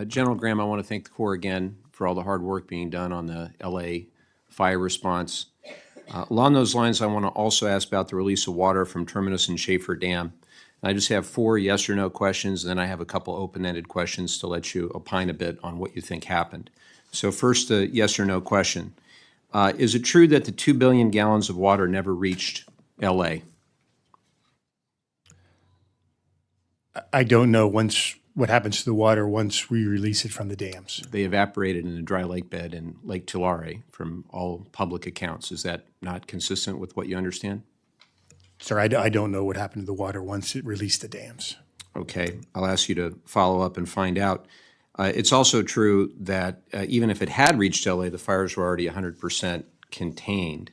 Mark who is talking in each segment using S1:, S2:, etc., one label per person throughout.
S1: General Graham, I want to thank the Corps again for all the hard work being done on the LA fire response. Along those lines, I want to also ask about the release of water from Terminus and Schaefer Dam. I just have 4 yes or no questions, and then I have a couple open-ended questions to let you opine a bit on what you think happened. So first, the yes or no question. Is it true that the 2 billion gallons of water never reached LA?
S2: I don't know what happens to the water once we release it from the dams.
S1: They evaporated in a dry lake bed in Lake Tulare from all public accounts. Is that not consistent with what you understand?
S2: Sir, I don't know what happened to the water once it released the dams.
S1: Okay, I'll ask you to follow up and find out. It's also true that even if it had reached LA, the fires were already 100% contained.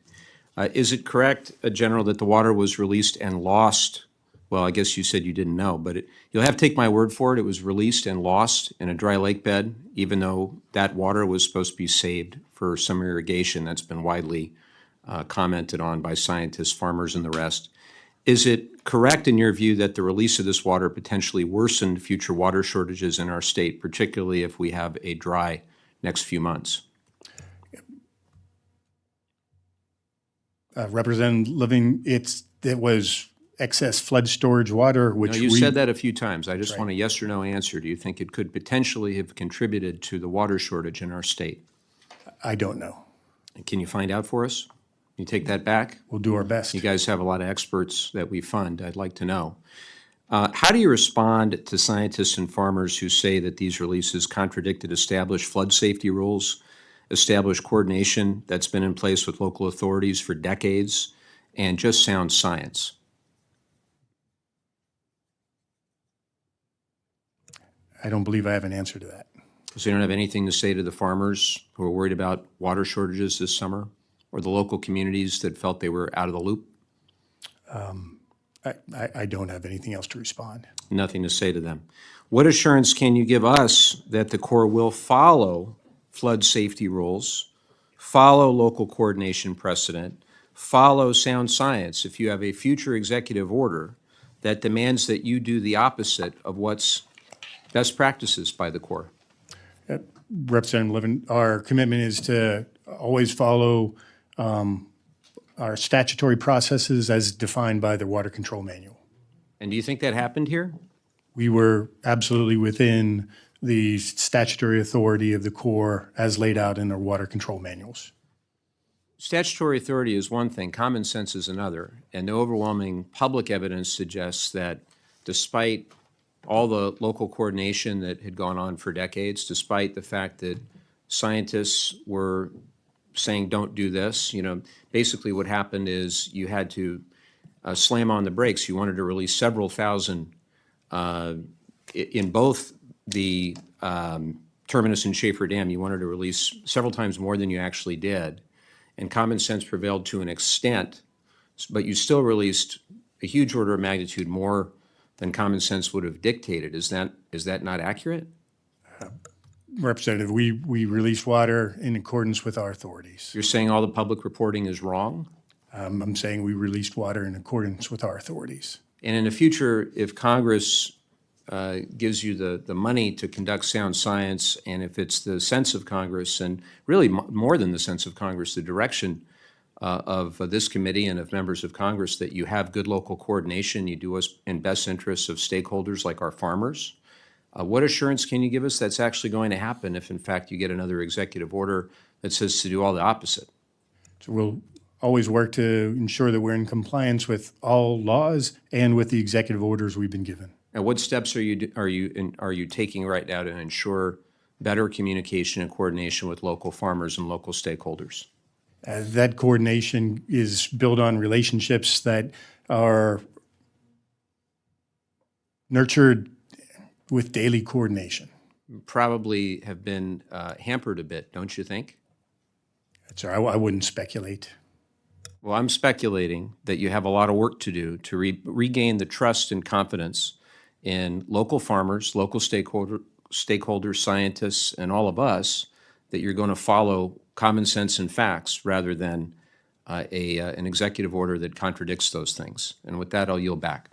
S1: Is it correct, General, that the water was released and lost? Well, I guess you said you didn't know, but you'll have to take my word for it. It was released and lost in a dry lake bed, even though that water was supposed to be saved for summer irrigation. That's been widely commented on by scientists, farmers, and the rest. Is it correct in your view that the release of this water potentially worsened future water shortages in our state, particularly if we have a dry next few months?
S2: Representative Levin, it was excess flood storage water, which
S1: no, you said that a few times. I just want a yes or no answer. Do you think it could potentially have contributed to the water shortage in our state?
S2: I don't know.
S1: Can you find out for us? Can you take that back?
S2: We'll do our best.
S1: You guys have a lot of experts that we fund. I'd like to know. How do you respond to scientists and farmers who say that these releases contradicted established flood safety rules, established coordination that's been in place with local authorities for decades, and just sound science?
S2: I don't believe I have an answer to that.
S1: So you don't have anything to say to the farmers who are worried about water shortages this summer, or the local communities that felt they were out of the loop?
S2: I don't have anything else to respond.
S1: Nothing to say to them. What assurance can you give us that the Corps will follow flood safety rules, follow local coordination precedent, follow sound science if you have a future executive order that demands that you do the opposite of what's best practices by the Corps?
S2: Representative Levin, our commitment is to always follow our statutory processes as defined by the Water Control Manual.
S1: And do you think that happened here?
S2: We were absolutely within the statutory authority of the Corps as laid out in our water control manuals.
S1: Statutory authority is one thing, common sense is another, and the overwhelming public evidence suggests that despite all the local coordination that had gone on for decades, despite the fact that scientists were saying don't do this, basically what happened is you had to slam on the brakes. You wanted to release several thousand in both the Terminus and Schaefer Dam. You wanted to release several times more than you actually did, and common sense prevailed to an extent, but you still released a huge order of magnitude more than common sense would have dictated. Is that not accurate?
S2: Representative, we release water in accordance with our authorities.
S1: You're saying all the public reporting is wrong?
S2: I'm saying we released water in accordance with our authorities.
S1: And in the future, if Congress gives you the money to conduct sound science, and if it's the sense of Congress, and really more than the sense of Congress, the direction of this committee and of members of Congress, that you have good local coordination, you do what's in best interests of stakeholders like our farmers, what assurance can you give us that's actually going to happen if, in fact, you get another executive order that says to do all the opposite?
S2: So we'll always work to ensure that we're in compliance with all laws and with the executive orders we've been given.
S1: And what steps are you taking right now to ensure better communication and coordination with local farmers and local stakeholders?
S2: That coordination is built on relationships that are nurtured with daily coordination.
S1: Probably have been hampered a bit, don't you think?
S2: Sir, I wouldn't speculate.
S1: Well, I'm speculating that you have a lot of work to do to regain the trust and confidence in local farmers, local stakeholders, scientists, and all of us, that you're going to follow common sense and facts rather than an executive order that contradicts those things. And with that, I'll yield back.